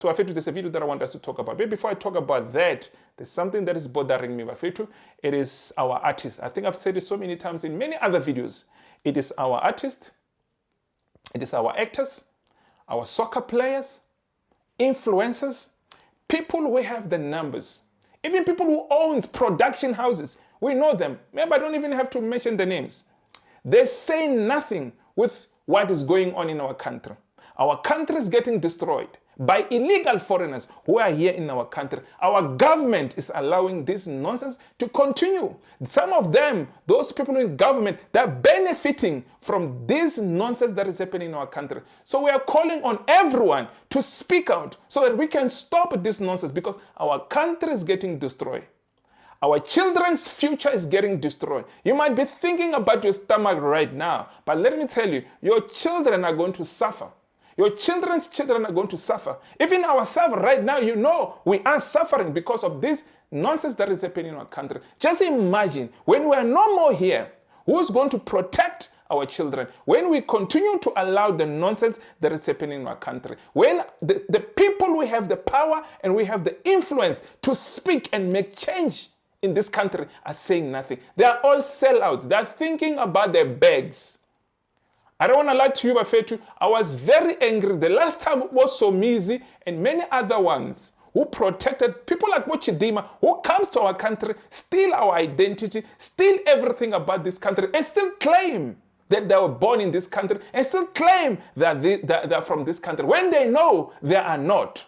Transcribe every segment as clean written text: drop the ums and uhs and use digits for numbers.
So Bafethu, there's a video that I want us to talk about. But before I talk about that, there's something that is bothering me, Bafethu. It is our artists. I think I've said it so many times in many other videos. It is our artists, it is our actors, our soccer players, influencers, people who have the numbers, even people who own production houses. We know them. Maybe I don't even have to mention the names. They say nothing with what is going on in our country. Our country is getting destroyed by illegal foreigners who are here in our country. Our government is allowing this nonsense to continue. Some of them, those people in government, they're benefiting from this nonsense that is happening in our country. So we are calling on everyone to speak out so that we can stop this nonsense, because our country is getting destroyed. Our children's future is getting destroyed. You might be thinking about your stomach right now, but let me tell you, your children are going to suffer. Your children's children are going to suffer. Even ourselves right now, you know, we are suffering because of this nonsense that is happening in our country. Just imagine, when we are no more here, who's going to protect our children? When we continue to allow the nonsense that is happening in our country, when the people we have the power and we have the influence to speak and make change in this country are saying nothing. They are all sellouts. They are thinking about their bags. I don't want to lie to you, Bafethu. I was very angry. The last time it was Somizi and many other ones who protected people like Chidima, who comes to our country, steal our identity, steal everything about this country, and still claim that they were born in this country, and still claim that they're from this country, when they know they are not.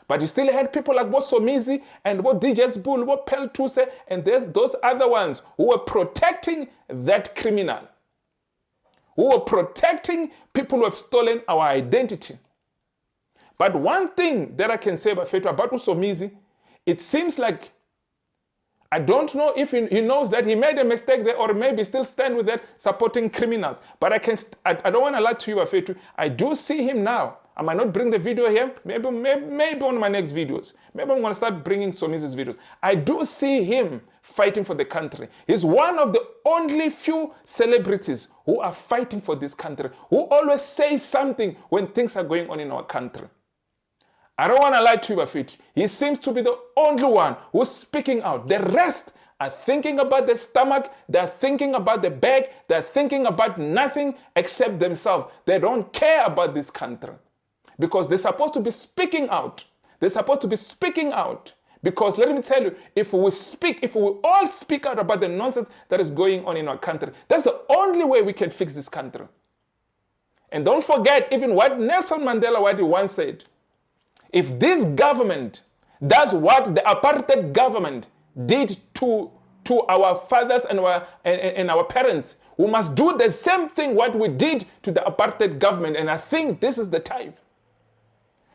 But you still had people like Somizi and DJ's Bull, Peltuse, and there's those other ones who were protecting that criminal, who were protecting people who have stolen our identity. But one thing that I can say about Somizi, it seems like, I don't know if he knows that he made a mistake there, or maybe still stand with that, supporting criminals. But I don't want to lie to you, Bafethu. I do see him now. I might not bring the video here, maybe on my next videos. Maybe I'm going to start bringing Somizi's videos. I do see him fighting for the country. He's one of the only few celebrities who are fighting for this country, who always say something when things are going on in our country. I don't want to lie to you, Bafethu. He seems to be the only one who's speaking out. The rest are thinking about the stomach, they're thinking about the bag, they're thinking about nothing except themselves. They don't care about this country, because they're supposed to be speaking out. They're supposed to be speaking out. Because let me tell you, if we all speak out about the nonsense that is going on in our country, that's the only way we can fix this country. And don't forget even what Nelson Mandela once said. If this government does what the apartheid government did to our fathers and our parents, we must do the same thing what we did to the apartheid government. And I think this is the time.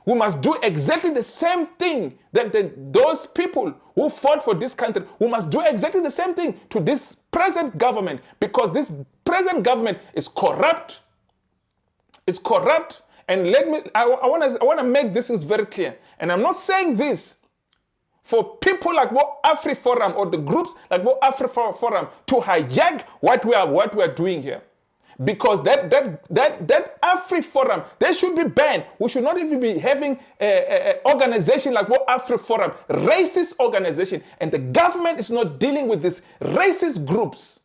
We must do exactly the same thing that those people who fought for this country, we must do exactly the same thing to this present government, because this present government is corrupt. It's corrupt. And I want to make this very clear. And I'm not saying this for people like AfriForum or the groups like AfriForum to hijack what we are doing here. Because that AfriForum, they should be banned. We should not even be having an organization like AfriForum, racist organization, and the government is not dealing with these racist groups.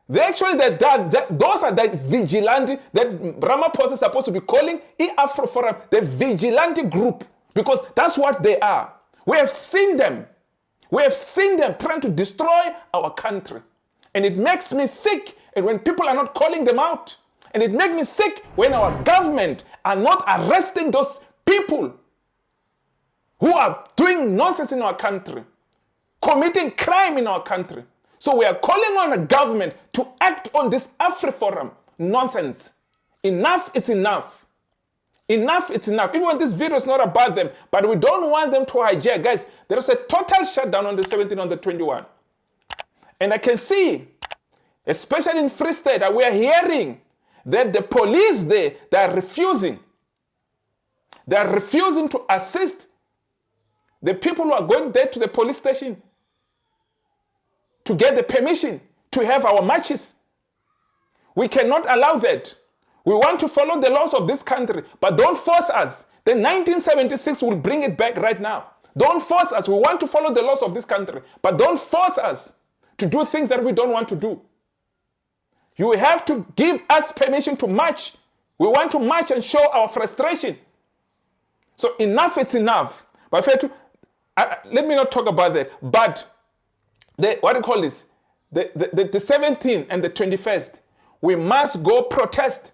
They actually, those are the vigilante that Ramaphosa is supposed to be calling AfriForum, the vigilante group, because that's what they are. We have seen them. We have seen them trying to destroy our country. And it makes me sick. And when people are not calling them out, and it makes me sick when our government are not arresting those people who are doing nonsense in our country, committing crime in our country. So we are calling on the government to act on this AfriForum nonsense. Enough, it's enough. Enough, it's enough. Even when this video is not about them, but we don't want them to hijack. Guys, there is a total shutdown on the 17th, on the 21st. And I can see, especially in Free State, that we are hearing that the police there, they are refusing. They are refusing to assist the people who are going there to the police station to get the permission to have our marches. We cannot allow that. We want to follow the laws of this country, but don't force us. The 1976 will bring it back right now. Don't force us. We want to follow the laws of this country, but don't force us to do things that we don't want to do. You have to give us permission to march. We want to march and show our frustration. So enough is enough. But let me not talk about that. But what do you call this? The 17th and the 21st, we must go protest.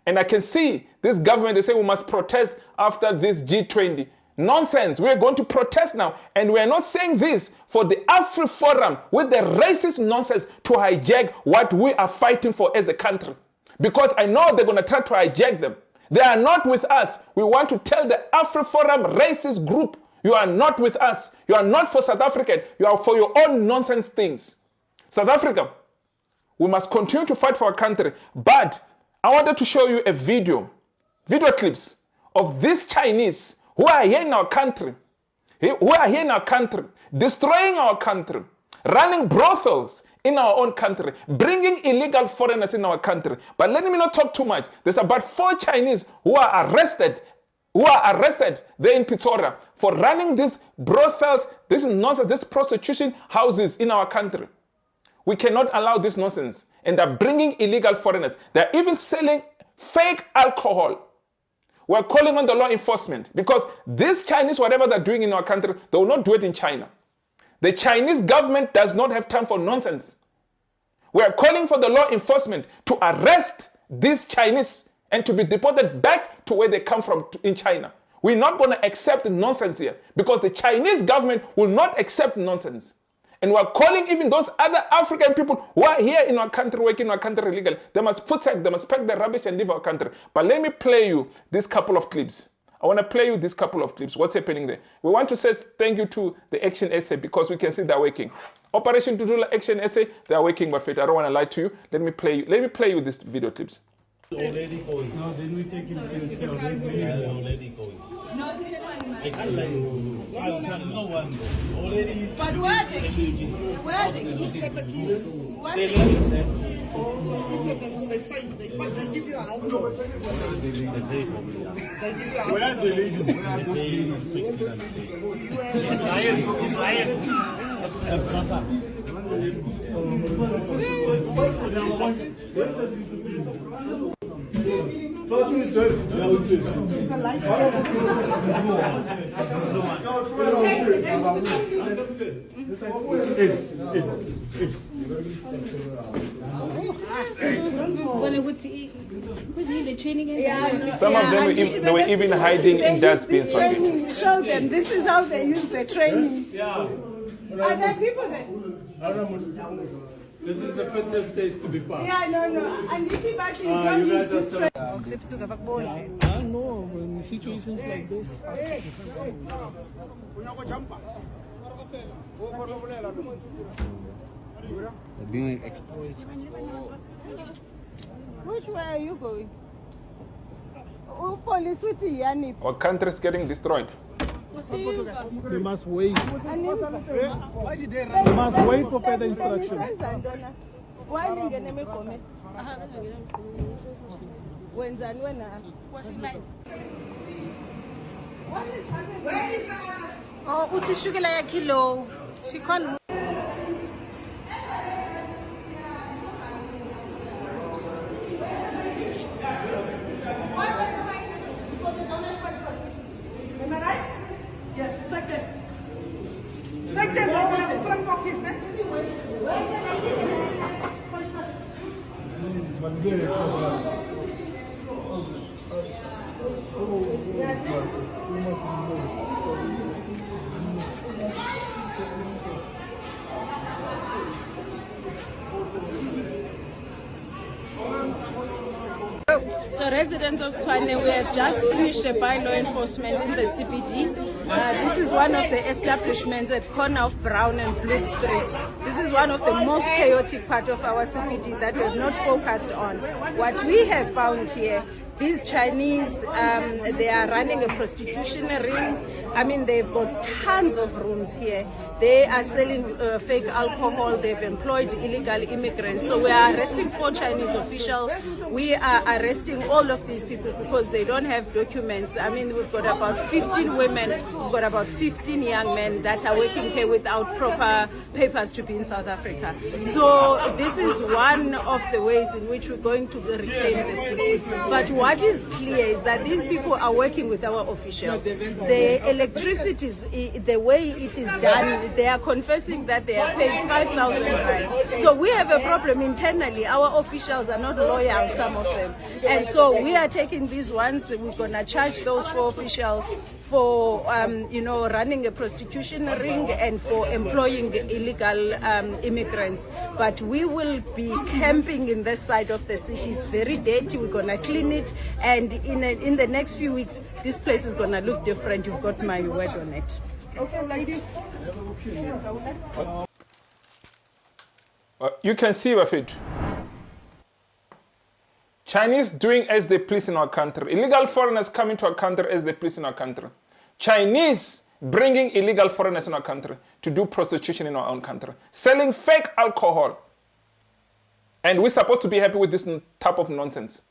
And I can see this government, they say we must protest after this G20. Nonsense. We're going to protest now. And we're not saying this for the AfriForum with the racist nonsense to hijack what we are fighting for as a country. Because I know they're going to try to hijack them. They are not with us. We want to tell the AfriForum racist group, you are not with us. You are not for South Africa. You are for your own nonsense things. South Africa, we must continue to fight for our country. But I wanted to show you a video clips of these Chinese who are here in our country, destroying our country, running brothels in our own country, bringing illegal foreigners in our country. But let me not talk too much. There's about 4 Chinese who are arrested there in Pretoria for running these brothels, this nonsense, this prostitution houses in our country. We cannot allow this nonsense. And they're bringing illegal foreigners. They're even selling fake alcohol. We're calling on the law enforcement because these Chinese, whatever they're doing in our country, they will not do it in China. The Chinese government does not have time for nonsense. We're calling for the law enforcement to arrest these Chinese and to be deported back to where they come from in China. We're not going to accept nonsense here because the Chinese government will not accept nonsense. And we're calling even those other African people who are here in our country, working in our country illegally. They must pack the rubbish and leave our country. But let me play you this couple of clips. I want to play you this couple of clips. What's happening there? We want to say thank you to the Action SA because we can see they're working. Operation Dudula Action SA, they are working by faith. I don't want to lie to you. Let me play you this video clips. Already going. No, then we take him to the cell. Already going. No, this one. I can't lie to you. No one. Already. But where are the keys? Where are the keys? Got the keys. Where are the keys? So each of them, so they give you a half. They give you a half. Where are the ladies? It's Some of them they were even hiding in dustbins. Show them. This is how they use the training. Yeah. Are there people there? This is the fitness days to be passed. Yeah, no. And you guys are still. No, in situations like this. They're being exploited. Which way are you going? Oh, police with the Yanni. Our country is getting destroyed. We must wait. We must wait for further instruction. Why didn't you make comment? When what is happening? Where is the others? Oh, uthi shukela ya kilo. She can't. Am I right? Yes, like that. Like that, like the Springbok is, eh? So residents of Tshwane, we have just finished a by law enforcement in the CBD. This is one of the establishments at corner of Brown and Blood Street. This is one of the most chaotic part of our CBD that we have not focused on. What we have found here These Chinese, they are running a prostitution ring. I mean, they've got tons of rooms here. They are selling fake alcohol. They've employed illegal immigrants. So we are arresting 4 Chinese officials. We are arresting all of these people because they don't have documents. I mean, we've got about 15 women, we've got about 15 young men that are working here without proper papers to be in South Africa. So this is one of the ways in which we're going to reclaim the city. But what is clear is that these people are working with our officials. The electricity, the way it is done, they are confessing that they are paying 5,000 rand. So we have a problem internally. Our officials are not loyal, some of them. And so we are taking these ones. We're going to charge those 4 officials for running a prostitution ring and for employing illegal immigrants. But we will be camping in this side of the city. It's very dirty. We're gonna clean it, and in the next few weeks, this place is gonna look different. You've got my word on it. Okay, ladies. You can see, Wafid, Chinese doing as they please in our country. Illegal foreigners coming to our country as they please in our country. Chinese bringing illegal foreigners in our country to do prostitution in our own country. Selling fake alcohol. And we're supposed to be happy with this type of nonsense.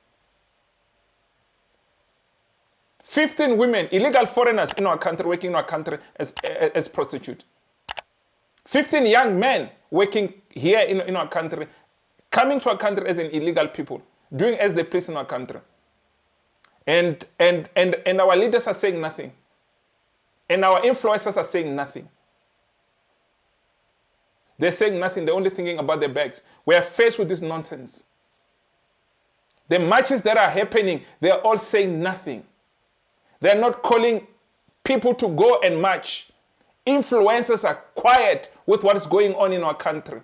15 women, illegal foreigners in our country, working in our country as prostitutes. 15 young men working here in our country, coming to our country as an illegal people, doing as they please in our country. And our leaders are saying nothing. And our influencers are saying nothing. They're saying nothing. They're only thinking about their bags. We are faced with this nonsense. The marches that are happening, they're all saying nothing. They're not calling people to go and march. Influencers are quiet with what is going on in our country.